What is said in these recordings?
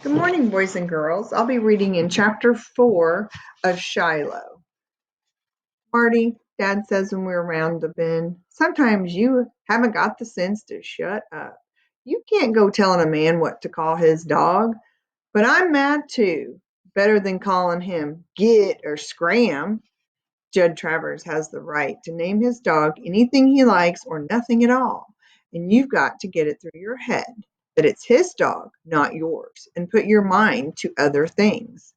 Good morning, boys and girls. I'll be reading in chapter 4 of Shiloh. Marty, Dad says when we're around the bend, sometimes you haven't got the sense to shut up. You can't go telling a man what to call his dog, but I'm mad too. Better than calling him Git or Scram. Judd Travers has the right to name his dog anything he likes or nothing at all. And you've got to get it through your head that it's his dog, not yours, and put your mind to other things.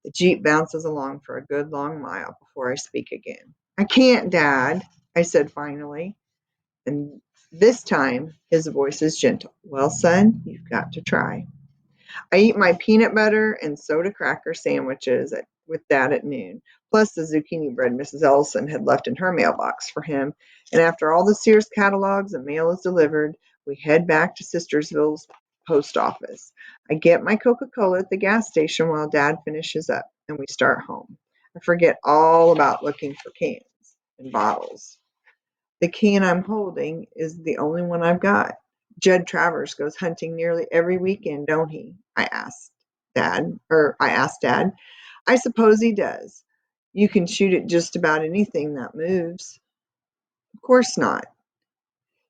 The Jeep bounces along for a good long mile before I speak again. I can't, Dad, I said finally. And this time his voice is gentle. Well, son, you've got to try. I eat my peanut butter and soda cracker sandwiches with Dad at noon, plus the zucchini bread Mrs. Ellison had left in her mailbox for him. And after all the Sears catalogs and mail is delivered, we head back to Sistersville's post office. I get my Coca-Cola at the gas station while Dad finishes up, and we start home. I forget all about looking for cans and bottles. The can I'm holding is the only one I've got. Judd Travers goes hunting nearly every weekend, don't he? I asked Dad. I suppose he does. You can shoot at just about anything that moves. Of course not.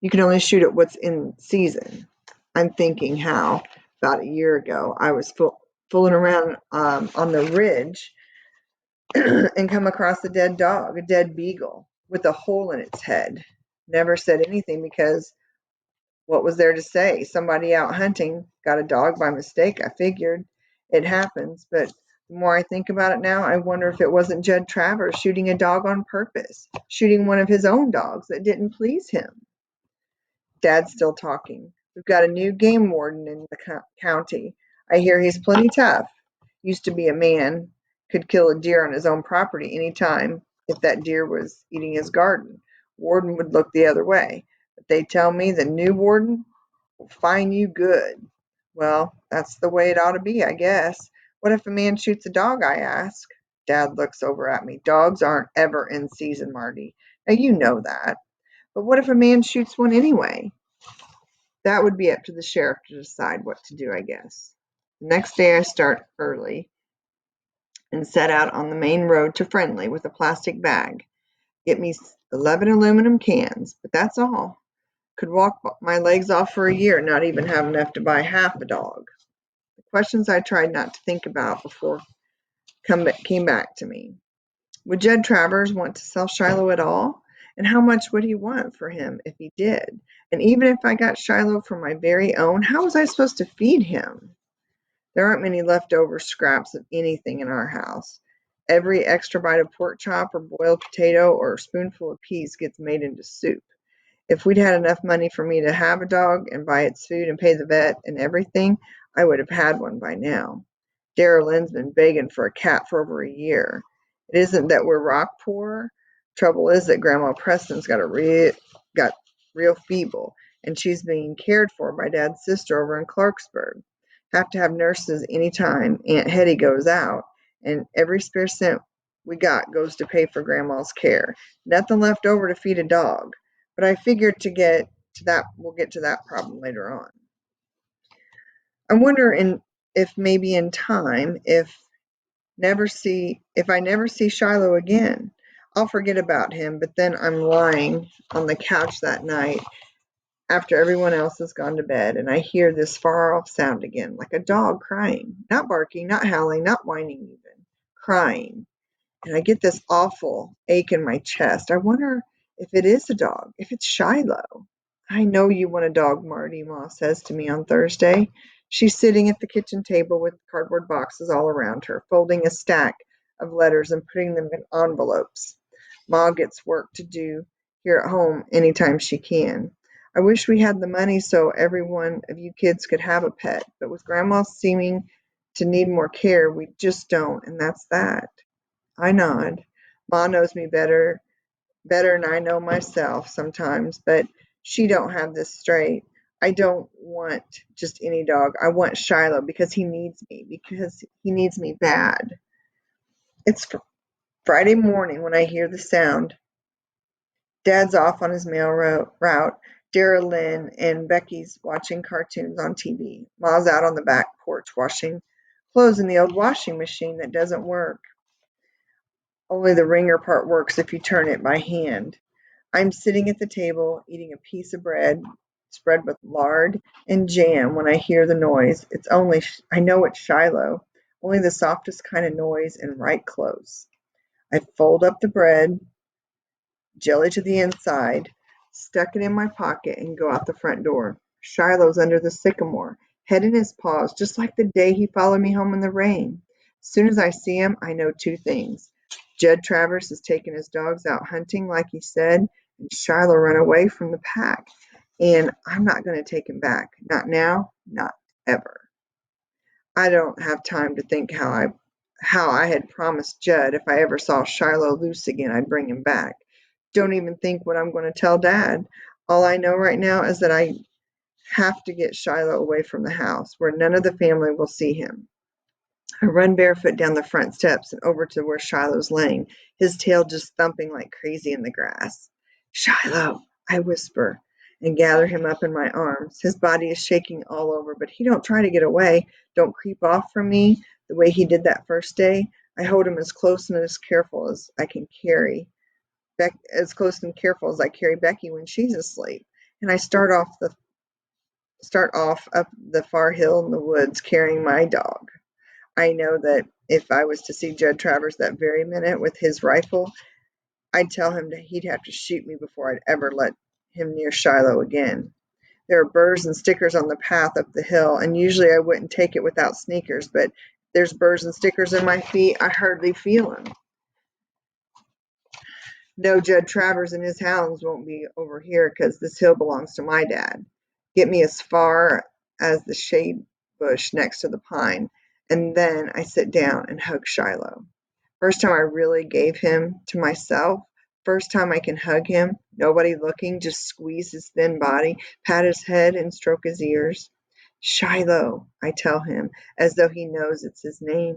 You can only shoot at what's in season. I'm thinking how, about a year ago, I was fooling around on the ridge and come across a dead dog, a dead beagle, with a hole in its head. Never said anything because what was there to say? Somebody out hunting got a dog by mistake, I figured. It happens, but the more I think about it now, I wonder if it wasn't Judd Travers shooting a dog on purpose, shooting one of his own dogs that didn't please him. Dad's still talking. We've got a new game warden in the county. I hear he's plenty tough. Used to be a man, could kill a deer on his own property any time if that deer was eating his garden. Warden would look the other way. But they tell me the new warden will fine you good. Well, that's the way it ought to be, I guess. What if a man shoots a dog, I ask. Dad looks over at me. Dogs aren't ever in season, Marty. Now you know that. But what if a man shoots one anyway? That would be up to the sheriff to decide what to do, I guess. The next day I start early and set out on the main road to Friendly with a plastic bag. Get me 11 aluminum cans, but that's all. Could walk my legs off for a year, not even have enough to buy half a dog. The questions I tried not to think about before came back to me. Would Judd Travers want to sell Shiloh at all? And how much would he want for him if he did? And even if I got Shiloh for my very own, how was I supposed to feed him? There aren't many leftover scraps of anything in our house. Every extra bite of pork chop or boiled potato or spoonful of peas gets made into soup. If we'd had enough money for me to have a dog and buy its food and pay the vet and everything, I would have had one by now. Darrell Lynn's been begging for a cat for over a year. It isn't that we're rock poor. Trouble is that Grandma Preston's got real feeble, and she's being cared for by Dad's sister over in Clarksburg. Have to have nurses anytime Aunt Hetty goes out, and every spare cent we got goes to pay for Grandma's care. Nothing left over to feed a dog. But I figured we'll get to that problem later on. I wonder if maybe in time, if I never see Shiloh again, I'll forget about him, but then I'm lying on the couch that night after everyone else has gone to bed, and I hear this far off sound again, like a dog crying. Not barking, not howling, not whining even. Crying. And I get this awful ache in my chest. I wonder if it is a dog, if it's Shiloh. I know you want a dog, Marty, Ma says to me on Thursday. She's sitting at the kitchen table with cardboard boxes all around her, folding a stack of letters and putting them in envelopes. Ma gets work to do here at home anytime she can. I wish we had the money so every one of you kids could have a pet, but with Grandma seeming to need more care, we just don't, and that's that. I nod. Ma knows me better than I know myself sometimes, but she don't have this straight. I don't want just any dog. I want Shiloh because he needs me bad. It's Friday morning when I hear the sound. Dad's off on his mail route. Dara Lynn and Becky's watching cartoons on TV. Ma's out on the back porch washing clothes in the old washing machine that doesn't work. Only the wringer part works if you turn it by hand. I'm sitting at the table eating a piece of bread spread with lard and jam when I hear the noise. I know it's Shiloh, only the softest kind of noise and right close. I fold up the bread, jelly to the inside, stuck it in my pocket, and go out the front door. Shiloh's under the sycamore, head in his paws, just like the day he followed me home in the rain. As soon as I see him, I know two things. Judd Travers has taken his dogs out hunting, like he said, and Shiloh ran away from the pack. And I'm not going to take him back. Not now, not ever. I don't have time to think how I had promised Judd if I ever saw Shiloh loose again, I'd bring him back. Don't even think what I'm going to tell Dad. All I know right now is that I have to get Shiloh away from the house where none of the family will see him. I run barefoot down the front steps and over to where Shiloh's laying, his tail just thumping like crazy in the grass. Shiloh, I whisper, and gather him up in my arms. His body is shaking all over, but he don't try to get away, don't creep off from me the way he did that first day. I hold him as close and as careful as I can carry, as close and careful as I carry Becky when she's asleep. And I start off up the far hill in the woods carrying my dog. I know that if I was to see Judd Travers that very minute with his rifle, I'd tell him that he'd have to shoot me before I'd ever let him near Shiloh again. There are burrs and stickers on the path up the hill, and usually I wouldn't take it without sneakers, but there's burrs and stickers in my feet, I hardly feel them. No, Judd Travers and his hounds won't be over here because this hill belongs to my dad. Get me as far as the shade bush next to the pine, and then I sit down and hug Shiloh. First time I really gave him to myself, first time I can hug him, nobody looking, just squeeze his thin body, pat his head, and stroke his ears. Shiloh, I tell him, as though he knows it's his name.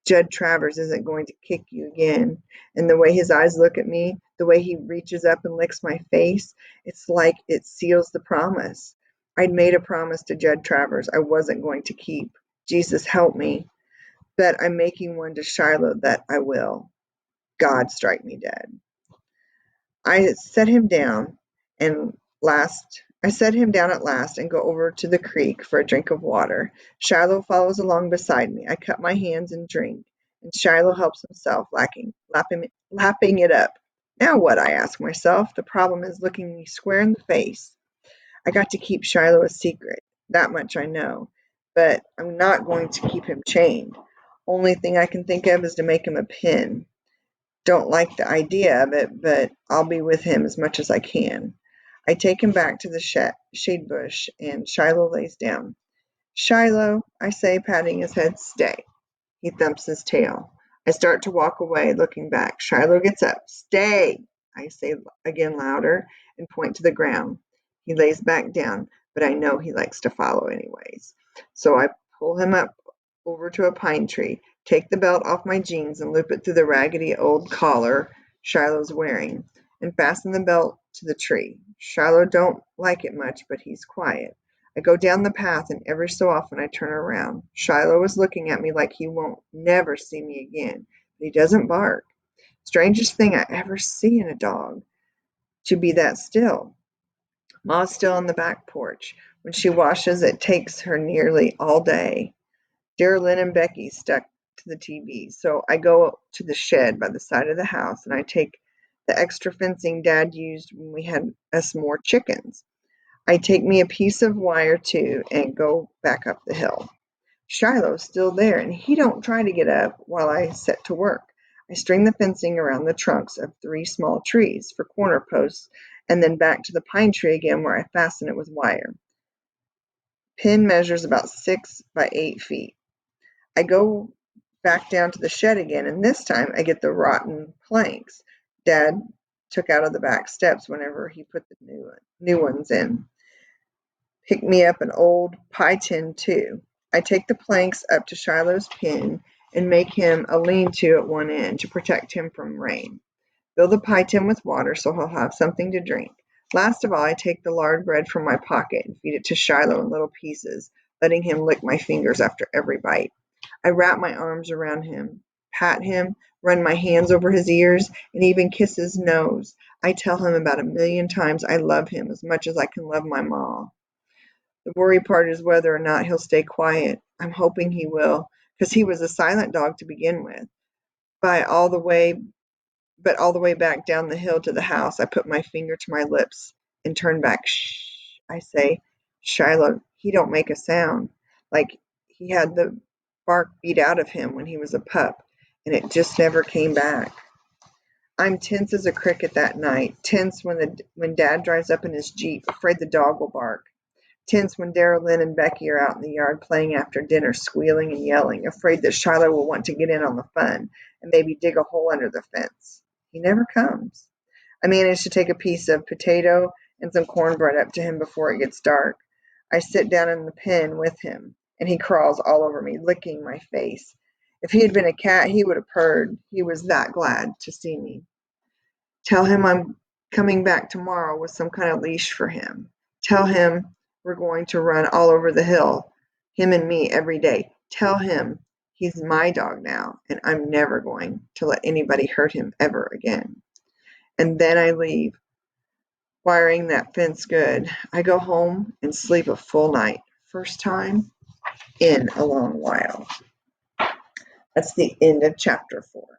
Judd Travers isn't going to kick you again. And the way his eyes look at me, the way he reaches up and licks my face, it's like it seals the promise. I'd made a promise to Judd Travers I wasn't going to keep. Jesus help me. But I'm making one to Shiloh that I will. God strike me dead. I set him down at last and go over to the creek for a drink of water. Shiloh follows along beside me. I cup my hands and drink, and Shiloh helps himself, lapping it up. Now what, I ask myself. The problem is looking me square in the face. I got to keep Shiloh a secret. That much I know. But I'm not going to keep him chained. Only thing I can think of is to make him a pin. Don't like the idea of it, but I'll be with him as much as I can. I take him back to the shade bush, and Shiloh lays down. Shiloh, I say, patting his head, stay. He thumps his tail. I start to walk away, looking back. Shiloh gets up. Stay, I say again louder, and point to the ground. He lays back down, but I know he likes to follow anyways. So I pull him up over to a pine tree, take the belt off my jeans and loop it through the raggedy old collar Shiloh's wearing, and fasten the belt to the tree. Shiloh don't like it much, but he's quiet. I go down the path, and every so often I turn around. Shiloh is looking at me like he won't never see me again, but he doesn't bark. Strangest thing I ever see in a dog, to be that still. Ma's still on the back porch. When she washes, it takes her nearly all day. Dear Lynn and Becky stuck to the TV, so I go to the shed by the side of the house, and I take the extra fencing Dad used when we had us more chickens. I take me a piece of wire too and go back up the hill. Shiloh's still there, and he don't try to get up while I set to work. I string the fencing around the trunks of 3 small trees for corner posts, and then back to the pine tree again where I fasten it with wire. Pin measures about 6 by 8 feet. I go back down to the shed again, and this time I get the rotten planks Dad took out of the back steps whenever he put the new ones in. Pick me up an old pie tin too. I take the planks up to Shiloh's pen and make him a lean-to at one end to protect him from rain. Fill the pie tin with water so he'll have something to drink. Last of all, I take the lard bread from my pocket and feed it to Shiloh in little pieces, letting him lick my fingers after every bite. I wrap my arms around him, pat him, run my hands over his ears, and even kiss his nose. I tell him about 1,000,000 times I love him as much as I can love my ma. The worry part is whether or not he'll stay quiet. I'm hoping he will, because he was a silent dog to begin with. By all the way But all the way back down the hill to the house, I put my finger to my lips and turn back. Shh, I say. Shiloh, he don't make a sound. Like he had the bark beat out of him when he was a pup, and it just never came back. I'm tense as a cricket that night, tense when Dad drives up in his Jeep, afraid the dog will bark. Tense when Daryl, Lynn, and Becky are out in the yard playing after dinner, squealing and yelling, afraid that Shiloh will want to get in on the fun and maybe dig a hole under the fence. He never comes. I manage to take a piece of potato and some cornbread up to him before it gets dark. I sit down in the pen with him, and he crawls all over me, licking my face. If he had been a cat, he would have purred. He was that glad to see me. Tell him I'm coming back tomorrow with some kind of leash for him. Tell him we're going to run all over the hill, him and me every day. Tell him he's my dog now, and I'm never going to let anybody hurt him ever again. And then I leave, wiring that fence good. I go home and sleep a full night. First time in a long while. That's the end of chapter 4.